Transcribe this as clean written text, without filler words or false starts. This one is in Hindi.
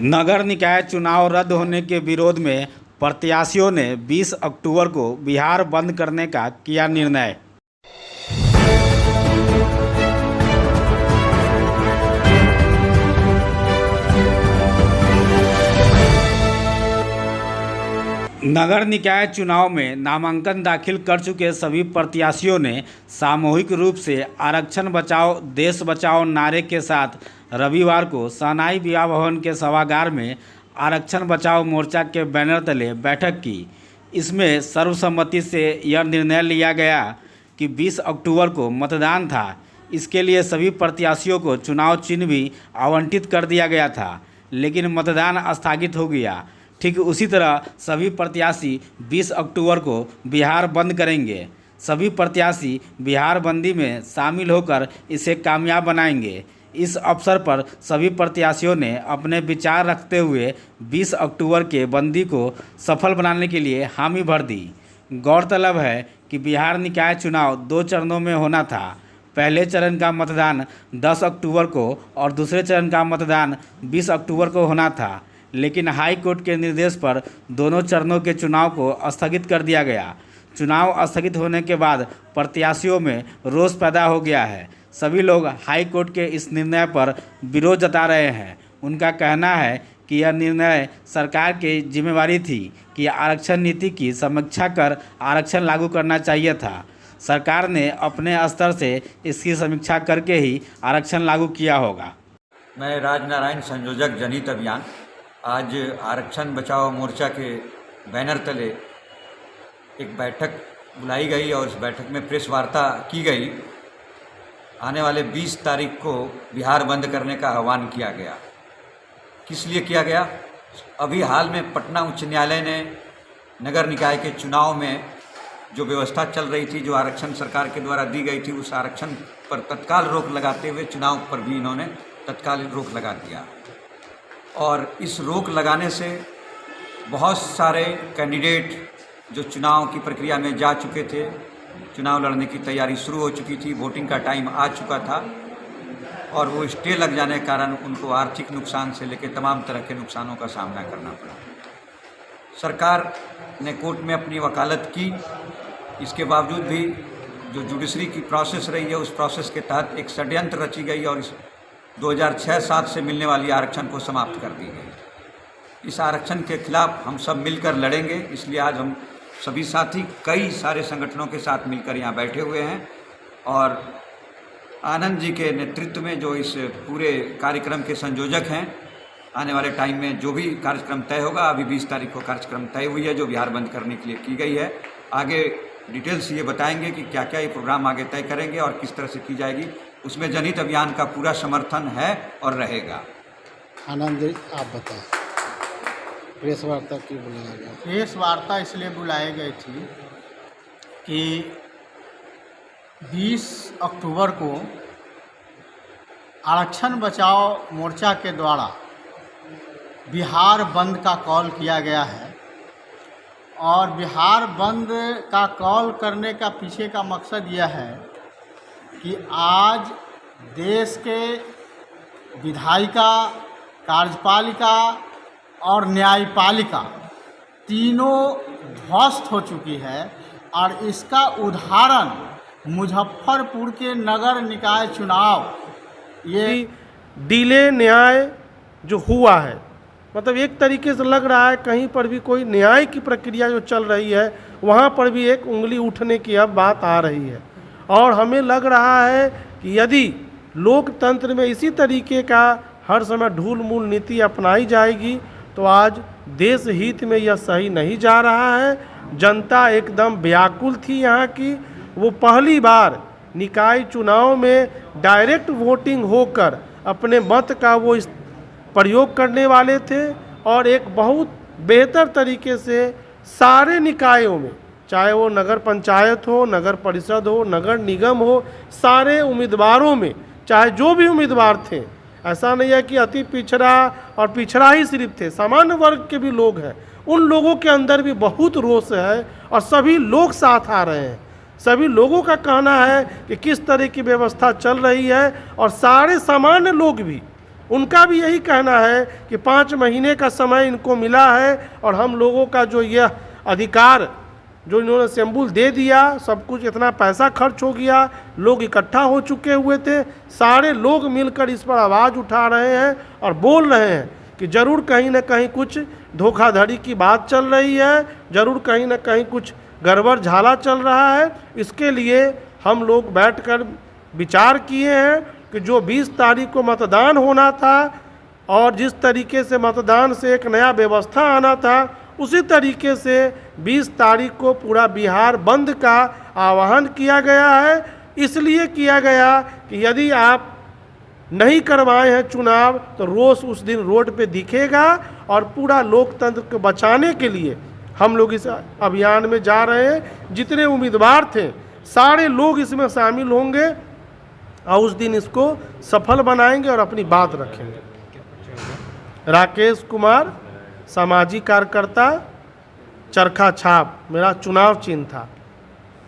नगर निकाय चुनाव रद्द होने के विरोध में प्रत्याशियों ने 20 अक्टूबर को बिहार बंद करने का किया निर्णय। नगर निकाय चुनाव में नामांकन दाखिल कर चुके सभी प्रत्याशियों ने सामूहिक रूप से आरक्षण बचाओ देश बचाओ नारे के साथ रविवार को शहनाई विवाह भवन के सभागार में आरक्षण बचाओ मोर्चा के बैनर तले बैठक की। इसमें सर्वसम्मति से यह निर्णय लिया गया कि 20 अक्टूबर को मतदान था। इसके लिए सभी प्रत्याशियों को चुनाव चिन्ह भी आवंटित कर दिया गया था, लेकिन मतदान स्थगित हो गया। ठीक उसी तरह सभी प्रत्याशी 20 अक्टूबर को बिहार बंद करेंगे। सभी प्रत्याशी बिहार बंदी में शामिल होकर इसे कामयाब बनाएंगे। इस अवसर पर सभी प्रत्याशियों ने अपने विचार रखते हुए 20 अक्टूबर के बंदी को सफल बनाने के लिए हामी भर दी। गौरतलब है कि बिहार निकाय चुनाव 2 चरणों में होना था। पहले चरण का मतदान 10 अक्टूबर को और दूसरे चरण का मतदान 20 अक्टूबर को होना था, लेकिन हाई कोर्ट के निर्देश पर दोनों चरणों के चुनाव को स्थगित कर दिया गया। चुनाव स्थगित होने के बाद प्रत्याशियों में रोष पैदा हो गया है। सभी लोग हाई कोर्ट के इस निर्णय पर विरोध जता रहे हैं। उनका कहना है कि यह निर्णय सरकार की जिम्मेवारी थी कि आरक्षण नीति की समीक्षा कर आरक्षण लागू करना चाहिए था। सरकार ने अपने स्तर से इसकी समीक्षा करके ही आरक्षण लागू किया होगा। मैं राजनारायण, संयोजक जनहित अभियान। आज आरक्षण बचाओ मोर्चा के बैनर तले एक बैठक बुलाई गई और इस बैठक में प्रेस वार्ता की गई। आने वाले 20 तारीख को बिहार बंद करने का आह्वान किया गया। किस लिए किया गया? अभी हाल में पटना उच्च न्यायालय ने नगर निकाय के चुनाव में जो व्यवस्था चल रही थी, जो आरक्षण सरकार के द्वारा दी गई थी, उस आरक्षण पर तत्काल रोक लगाते हुए चुनाव पर भी इन्होंने तत्काल रोक लगा दिया। और इस रोक लगाने से बहुत सारे कैंडिडेट जो चुनाव की प्रक्रिया में जा चुके थे, चुनाव लड़ने की तैयारी शुरू हो चुकी थी, वोटिंग का टाइम आ चुका था और वो स्टे लग जाने के कारण उनको आर्थिक नुकसान से लेकर तमाम तरह के नुकसानों का सामना करना पड़ा। सरकार ने कोर्ट में अपनी वकालत की। इसके बावजूद भी जो जुडिशरी की प्रोसेस रही है, उस प्रोसेस के तहत एक षड्यंत्र रची गई और इस 2006-07 से मिलने वाली आरक्षण को समाप्त कर दी गई। इस आरक्षण के खिलाफ हम सब मिलकर लड़ेंगे। इसलिए आज हम सभी साथी कई सारे संगठनों के साथ मिलकर यहाँ बैठे हुए हैं और आनंद जी के नेतृत्व में, जो इस पूरे कार्यक्रम के संयोजक हैं, आने वाले टाइम में जो भी कार्यक्रम तय होगा, अभी 20 तारीख को कार्यक्रम तय हुई है जो बिहार बंद करने के लिए की गई है। आगे डिटेल्स ये बताएंगे कि क्या क्या ये प्रोग्राम आगे तय करेंगे और किस तरह से की जाएगी। उसमें जनहित अभियान का पूरा समर्थन है और रहेगा। आनंद जी, आप बताएं, प्रेस वार्ता क्यों बुलाया गया? प्रेस वार्ता इसलिए बुलाई गई थी कि 20 अक्टूबर को आरक्षण बचाओ मोर्चा के द्वारा बिहार बंद का कॉल किया गया है और बिहार बंद का कॉल करने का पीछे का मकसद यह है कि आज देश के विधायिका, कार्यपालिका और न्यायपालिका तीनों ध्वस्त हो चुकी है और इसका उदाहरण मुजफ्फरपुर के नगर निकाय चुनाव, ये डिले न्याय जो हुआ है, मतलब एक तरीके से लग रहा है कहीं पर भी कोई न्याय की प्रक्रिया जो चल रही है वहाँ पर भी एक उंगली उठने की अब बात आ रही है। और हमें लग रहा है कि यदि लोकतंत्र में इसी तरीके का हर समय ढूल मूल नीति अपनाई जाएगी तो आज देश हित में यह सही नहीं जा रहा है। जनता एकदम व्याकुल थी यहाँ की। वो पहली बार निकाय चुनाव में डायरेक्ट वोटिंग होकर अपने मत का वो प्रयोग करने वाले थे और एक बहुत बेहतर तरीके से सारे निकायों में, चाहे वो नगर पंचायत हो, नगर परिषद हो, नगर निगम हो, सारे उम्मीदवारों में, चाहे जो भी उम्मीदवार थे, ऐसा नहीं है कि अति पिछड़ा और पिछड़ा ही सिर्फ थे, सामान्य वर्ग के भी लोग हैं, उन लोगों के अंदर भी बहुत रोष है और सभी लोग साथ आ रहे हैं। सभी लोगों का कहना है कि किस तरह की व्यवस्था चल रही है और सारे सामान्य लोग भी उनका भी यही कहना है कि 5 महीने का समय इनको मिला है और हम लोगों का जो यह अधिकार जो इन्होंने सिंबल दे दिया, सब कुछ इतना पैसा खर्च हो गया, लोग इकट्ठा हो चुके हुए थे, सारे लोग मिलकर इस पर आवाज़ उठा रहे हैं और बोल रहे हैं कि ज़रूर कहीं ना कहीं कुछ धोखाधड़ी की बात चल रही है, ज़रूर कहीं ना कहीं कुछ गड़बड़ झाला चल रहा है। इसके लिए हम लोग बैठकर विचार किए हैं कि जो 20 तारीख को मतदान होना था और जिस तरीके से मतदान से एक नया व्यवस्था आना था, उसी तरीके से 20 तारीख को पूरा बिहार बंद का आह्वान किया गया है। इसलिए किया गया कि यदि आप नहीं करवाए हैं चुनाव तो रोष उस दिन रोड पे दिखेगा और पूरा लोकतंत्र को बचाने के लिए हम लोग इस अभियान में जा रहे हैं। जितने उम्मीदवार थे सारे लोग इसमें शामिल होंगे और उस दिन इसको सफल बनाएंगे और अपनी बात रखेंगे। राकेश कुमार, सामाजिक कार्यकर्ता, चरखा छाप मेरा चुनाव चिन्ह था।